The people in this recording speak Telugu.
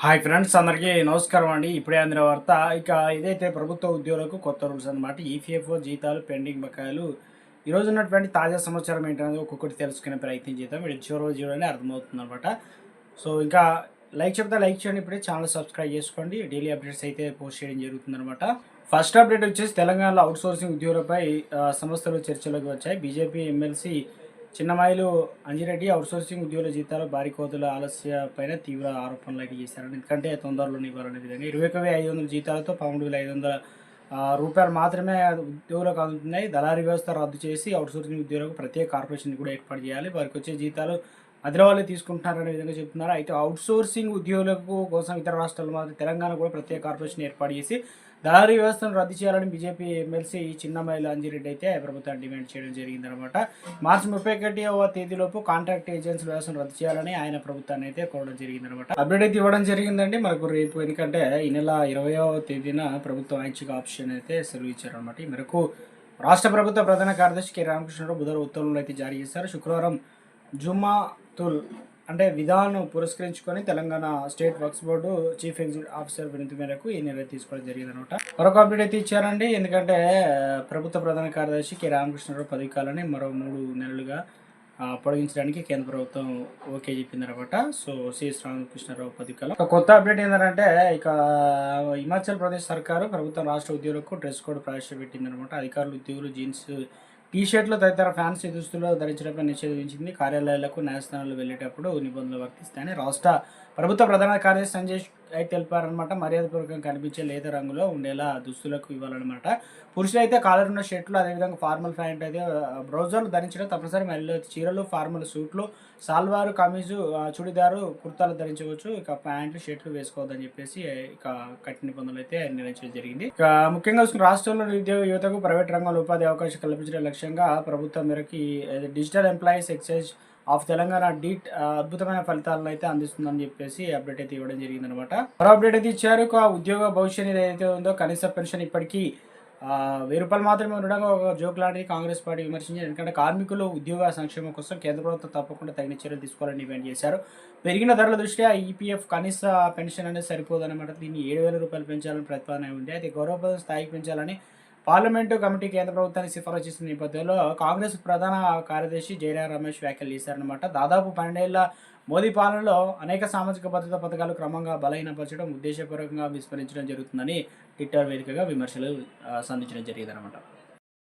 హాయ్ ఫ్రెండ్స్, అందరికీ నమస్కారం అండి. ఇప్పుడే అందిన వార్త. ఇక ఇదైతే ప్రభుత్వ ఉద్యోగులకు కొత్త రూల్స్ అనమాట. ఈపీఎఫ్ఓ జీతాలు పెండింగ్ బకాయిలు. ఈరోజు ఉన్నటువంటి తాజా సమాచారం ఏంటనేది ఒక్కొక్కటి తెలుసుకునే ప్రయత్నం చేద్దాం. వీడియో చివరి రోజు చూడండి, అర్థమవుతుంది అనమాట. సో ఇంకా లైక్ చెప్తే లైక్ చేయండి, ఇప్పుడే ఛానల్ సబ్స్క్రైబ్ చేసుకోండి. డైలీ అప్డేట్స్ అయితే పోస్ట్ చేయడం జరుగుతుంది అనమాట. ఫస్ట్ అప్డేట్ వచ్చేసి తెలంగాణలో అవుట్సోర్సింగ్ ఉద్యోగులపై సంస్థలు చర్చలోకి వచ్చాయి. బీజేపీ ఎమ్మెల్సీ చిన్నమాయిలు అంజిరెడ్డి అవుట్సోర్సింగ్ ఉద్యోగుల జీతాలు భారీ కోతల ఆలస్య పైన తీవ్ర ఆరోపణలు అయితే చేశారు. ఎందుకంటే తొందరలోనే ఇవ్వాలనే విధంగా 21,500 జీతాలతో 13,500 రూపాయలు మాత్రమే ఉద్యోగులకు అందుతున్నాయి. దళారీ వ్యవస్థ రద్దు చేసి అవుట్సోర్సింగ్ ఉద్యోగులకు ప్రత్యేక కార్పొరేషన్ కూడా ఏర్పాటు చేయాలి. వారికి వచ్చే జీతాలు అదిలో వాళ్ళే తీసుకుంటున్నారనే విధంగా చెప్తున్నారు. అయితే అవుట్సోర్సింగ్ ఉద్యోగులకు కోసం ఇతర రాష్ట్రాలు మాత్రం తెలంగాణ కూడా ప్రత్యేక కార్పొరేషన్ ఏర్పాటు చేసి దళారీ వ్యవస్థను రద్దు చేయాలని బీజేపీ ఎమ్మెల్సీ చిన్నమైల అంజిరెడ్డి అయితే ప్రభుత్వాన్ని డిమాండ్ చేయడం జరిగిందనమాట. మార్చి 31వ తేదీలోపు కాంట్రాక్ట్ ఏజెన్సీ వ్యవస్థను రద్దు చేయాలని ఆయన ప్రభుత్వాన్ని అయితే కోరడం జరిగిందనమాట. అప్డేట్ అయితే ఇవ్వడం జరిగిందండి మనకు రేపు. ఎందుకంటే ఈ నెల 20వ తేదీన ప్రభుత్వం ఐచ్ఛిక ఆప్షన్ అయితే సెలవు ఇచ్చారనమాట. ఈ మేరకు రాష్ట్ర ప్రభుత్వ ప్రధాన కార్యదర్శి కె రామకృష్ణరావు బుధవారం ఉత్తర్వులు అయితే జారీ చేశారు. శుక్రవారం జుమాతుల్ అంటే విధానం పురస్కరించుకొని Telangana state works board chief executive officer వినతి మేరకు ఈ నిర్ణయం తీసుకోవడం జరిగింది అనమాట. మరొక అప్డేట్ అయితే ఇచ్చారండి. ఎందుకంటే ప్రభుత్వ ప్రధాన కార్యదర్శి కె రామకృష్ణరావు పదవికాలని మరో 3 నెలలుగా పొడిగించడానికి కేంద్ర ప్రభుత్వం ఓకే చెప్పింది అనమాట. సో సిఎస్ రామకృష్ణరావు పదవికాలం. కొత్త అప్డేట్ ఏంటంటే ఇక హిమాచల్ ప్రదేశ్ సర్కారు ప్రభుత్వం రాష్ట్ర ఉద్యోగులకు డ్రెస్ కోడ్ ప్రవేశపెట్టింది అనమాట. అధికారులు ఉద్యోగులు జీన్స్ టీ-షర్ట్లు తదితర ఫ్యాన్సీ దుస్తులు ధరించడంపై నిషేధించింది. కార్యాలయాలకు న్యాయస్థానాలు వెళ్ళేటప్పుడు నిబంధనలు వర్తిస్తాయని రాష్ట్ర ప్రభుత్వ ప్రధాన కార్యదర్శి సంజయ్ అయితే తెలిపారనమాట. మర్యాదపూర్వకంగా కనిపించే లేత రంగులో ఉండేలా దుస్తులకు ఇవ్వాలన్నమాట. పురుషులు అయితే కాలర్ ఉన్న షర్ట్లు, అదేవిధంగా ఫార్మల్ ప్యాంట్ అయితే బ్రౌజర్లు ధరించడం తప్పనిసరి. మహిళలు చీరలు, ఫార్మల్ సూట్లు, సాల్వారు, కమీజు, చుడిదారు, కుర్తాలు ధరించవచ్చు. ఇక ప్యాంట్లు, షర్ట్లు వేసుకోవద్దని చెప్పేసి ఇక కఠిన నిబంధనలు అయితే నిర్ణయించడం జరిగింది. ఇక ముఖ్యంగా రాష్ట్రంలో నిరుద్యోగ యువతకు ప్రైవేట్ రంగంలో ఉపాధి అవకాశం కల్పించడం లక్ష్యంగా ప్రభుత్వం మేరకు digital employees exchange of Telangana DEET అద్భుతమైన ఫలితాలను అయితే అందిస్తుందని చెప్పేసి అప్డేట్ అయితే ఇవ్వడం జరిగిందనమాట. మరో అప్డేట్ అయితే ఇచ్చారు. ఉద్యోగ భవిష్యత్ ఏదైతే ఉందో కనీస పెన్షన్ ఇప్పటికీ 1000 రూపాయలు మాత్రమే ఉండడం ఒక జోక్ లాంటిది కాంగ్రెస్ పార్టీ విమర్శించారు. ఎందుకంటే కార్మికులు ఉద్యోగ సంక్షేమం కోసం కేంద్ర ప్రభుత్వం తప్పకుండా తగిన చర్యలు తీసుకోవాలని డిమాండ్ చేశారు. పెరిగిన ధరల దృష్ట్యా ఈపీఎఫ్ కనీస పెన్షన్ అనేది సరిపోదన్నమాట. దీన్ని 7,000 రూపాయలు పెంచాలని ప్రతిపాదన ఉంది. అయితే గౌరవప్రద స్థాయికి పెంచాలని పార్లమెంటు కమిటీ కేంద్ర ప్రభుత్వానికి సిఫారసు చేసిన నేపథ్యంలో కాంగ్రెస్ ప్రధాన కార్యదర్శి జయరాం రమేష్ వ్యాఖ్యలు చేశారనమాట. దాదాపు 12 ఏళ్ల మోదీ పాలనలో అనేక సామాజిక భద్రతా పథకాలు క్రమంగా బలహీనపరచడం, ఉద్దేశపూర్వకంగా విస్మరించడం జరుగుతుందని ట్విట్టర్ వేదికగా విమర్శలు సంధించడం జరిగిందనమాట.